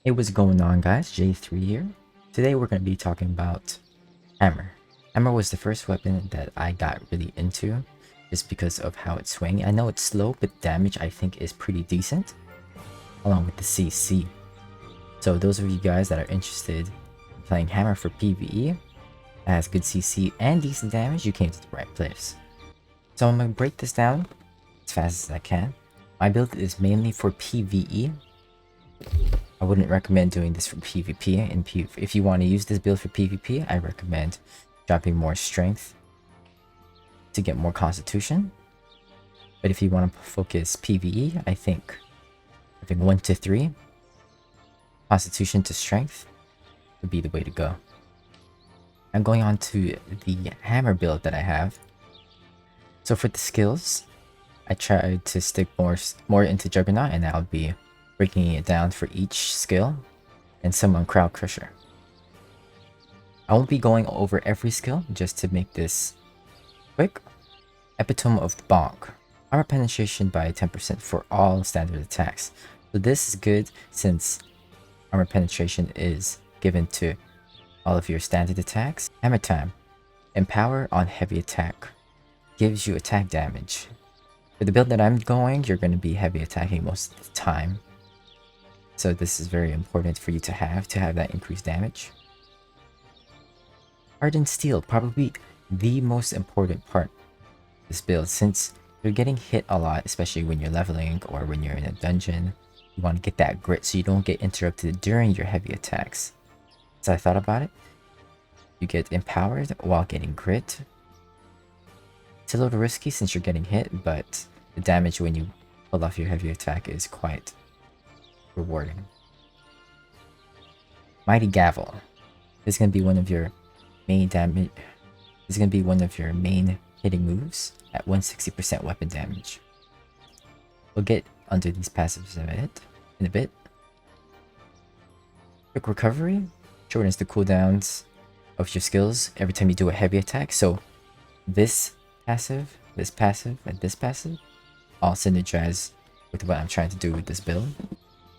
Hey, what's going on, guys? J3 here. Today we're going to be talking about hammer. Hammer was the first weapon that I got really into just because of how it's swinging. I know it's slow, but damage I think is pretty decent, along with the CC. So those of you guys that are interested in playing hammer for PvE, that has good CC and decent damage, you came to the right place. So I'm going to break this down as fast as I can. My build is mainly for PvE. I wouldn't recommend doing this for PvP. If you want to use this build for PvP, I recommend dropping more strength to get more constitution. But if you want to focus PvE, I think having 1 to 3 constitution to strength would be the way to go. I'm going on to the hammer build that I have. So for the skills, I tried to stick more into Juggernaut, and I'll be breaking it down for each skill, and some on Crowd Crusher. I won't be going over every skill, just to make this quick. Epitome of the Bonk. Armor penetration by 10% for all standard attacks. So this is good since armor penetration is given to all of your standard attacks. Hammer Time. Empower on heavy attack. Gives you attack damage. For the build that I'm going, you're going to be heavy attacking most of the time. So this is very important for you to have that increased damage. Hardened Steel, probably the most important part of this build, since you're getting hit a lot, especially when you're leveling or when you're in a dungeon. You want to get that grit so you don't get interrupted during your heavy attacks. So I thought about it. You get empowered while getting grit. It's a little risky since you're getting hit, but the damage when you pull off your heavy attack is quite rewarding. Mighty Gavel. This is going to be one of your main damage. This is going to be one of your main hitting moves at 160% weapon damage. We'll get under these passives in a bit. Quick Recovery shortens the cooldowns of your skills every time you do a heavy attack. So this passive, and this passive all synergize with what I'm trying to do with this build.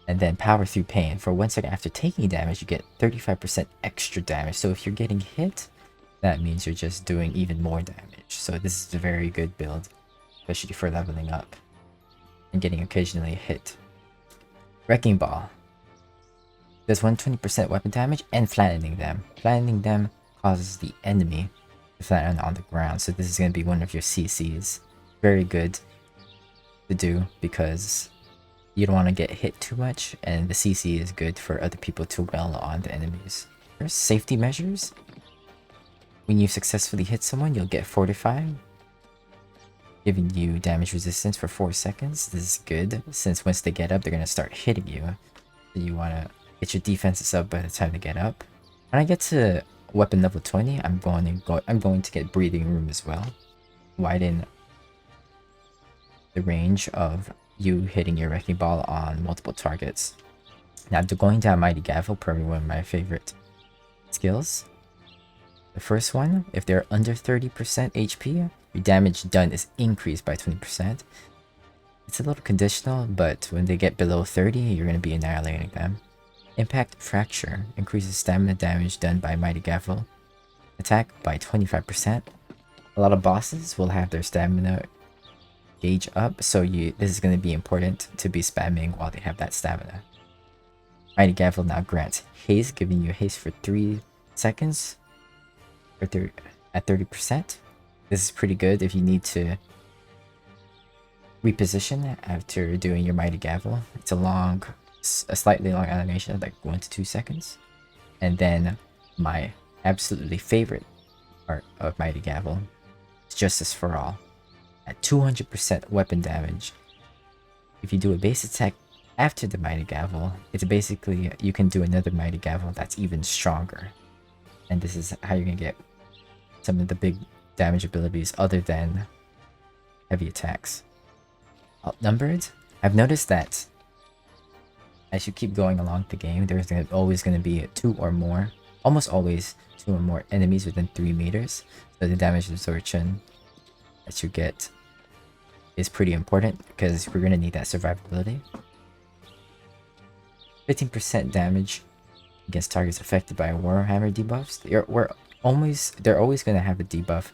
And then Power Through Pain. For 1 second after taking damage, you get 35% extra damage. So if you're getting hit, that means you're just doing even more damage. So this is a very good build, especially for leveling up and getting occasionally hit. Wrecking Ball. Does 120% weapon damage and flattening them. Flattening them causes the enemy to flatten on the ground. So this is going to be one of your CCs. Very good to do because you don't want to get hit too much, and the CC is good for other people to wail on the enemies. First, safety measures. When you successfully hit someone, you'll get Fortified, giving you damage resistance for 4 seconds. This is good, since once they get up, they're going to start hitting you. So you want to get your defenses up by the time they get up. When I get to weapon level 20, I'm going to get Breathing Room as well. Widen the range of you hitting your Wrecking Ball on multiple targets. Now, going down Mighty Gavel, probably one of my favorite skills. The first one, if they're under 30% HP, your damage done is increased by 20%. It's a little conditional, but when they get below 30, you're going to be annihilating them. Impact Fracture increases stamina damage done by Mighty Gavel attack by 25%. A lot of bosses will have their stamina gauge up, so this is going to be important to be spamming while they have that stamina. Mighty Gavel now grants haste, giving you haste for 3 seconds at 30%. This is pretty good if you need to reposition after doing your Mighty Gavel. It's a slightly long animation, like 1 to 2 seconds. And then my absolutely favorite part of Mighty Gavel is Justice for All. At 200% weapon damage, if you do a base attack after the Mighty Gavel, it's basically, you can do another Mighty Gavel that's even stronger. And this is how you're going to get some of the big damage abilities other than heavy attacks. Outnumbered, I've noticed that as you keep going along the game, there's always going to be 2 or more, almost always 2 or more enemies within 3 meters. So the damage absorption that you get is pretty important because we're going to need that survivability. 15% damage against targets affected by Warhammer debuffs. They're always going to have a debuff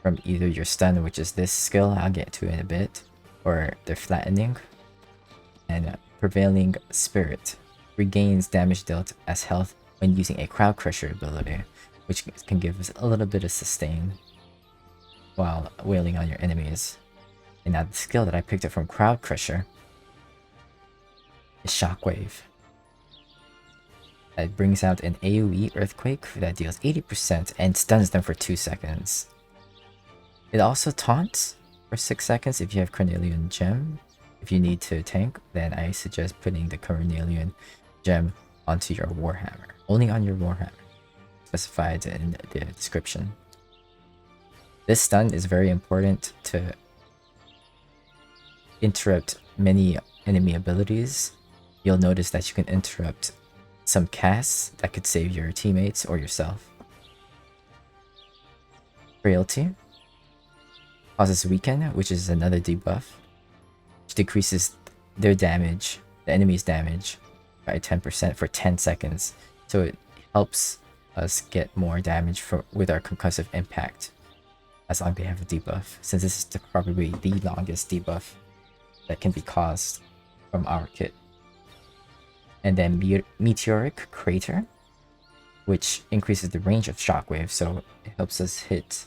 from either your stun, which is this skill I'll get to in a bit, or their flattening, and prevailing spirit regains damage dealt as health when using a crowd crusher ability, which can give us a little bit of sustain while wailing on your enemies. And now the skill that I picked up from crowd crusher is shockwave. That brings out an AoE earthquake that deals 80% and stuns them for 2 seconds. It also taunts for 6 seconds if you have Cornelian Gem. If you need to tank, then I suggest putting the Cornelian Gem onto your Warhammer. Only on your Warhammer. Specified in the description. This stun is very important to interrupt many enemy abilities. You'll notice that you can interrupt some casts that could save your teammates or yourself. Frailty causes weaken, which is another debuff, which decreases their damage, the enemy's damage, by 10% for 10 seconds. So it helps us get more damage with our concussive impact, as long as they have a debuff, since this is probably the longest debuff that can be caused from our kit. And then Meteoric Crater, which increases the range of shockwave, so it helps us hit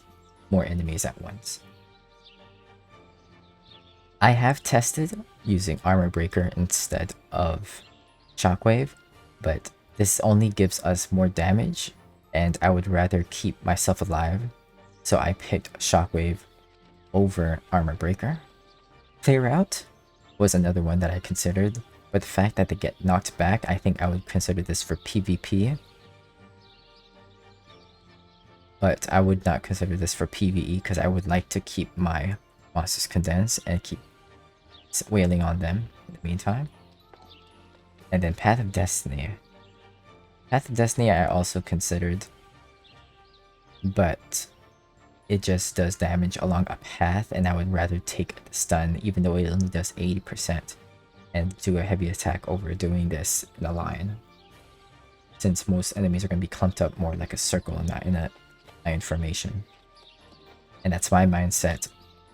more enemies at once. I have tested using Armor Breaker instead of shockwave, but this only gives us more damage, and I would rather keep myself alive, so I picked shockwave over Armor Breaker. Clear Out was another one that I considered, but the fact that they get knocked back, I think I would consider this for PvP. But I would not consider this for PvE because I would like to keep my monsters condensed and keep wailing on them in the meantime. And then Path of Destiny. Path of Destiny I also considered, but it just does damage along a path, and I would rather take the stun even though it only does 80%. And do a heavy attack over doing this in a line, since most enemies are going to be clumped up more like a circle, not in a line formation. And that's my mindset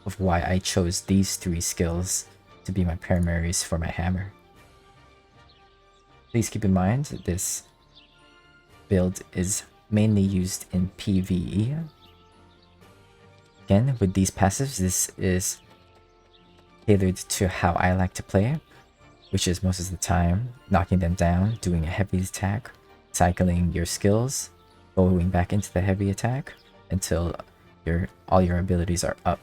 of why I chose these 3 skills to be my primaries for my hammer. Please keep in mind that this build is mainly used in PvE. Again, with these passives, this is tailored to how I like to play, which is most of the time knocking them down, doing a heavy attack, cycling your skills, going back into the heavy attack until all your abilities are up.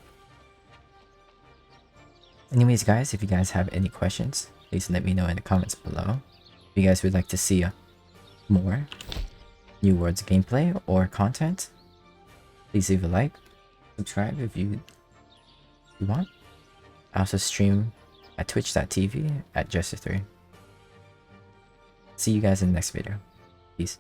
Anyways guys, if you guys have any questions, please let me know in the comments below. If you guys would like to see more New Worlds gameplay or content, please leave a like, subscribe if you want. I also stream at twitch.tv at Jester3. See you guys in the next video. Peace.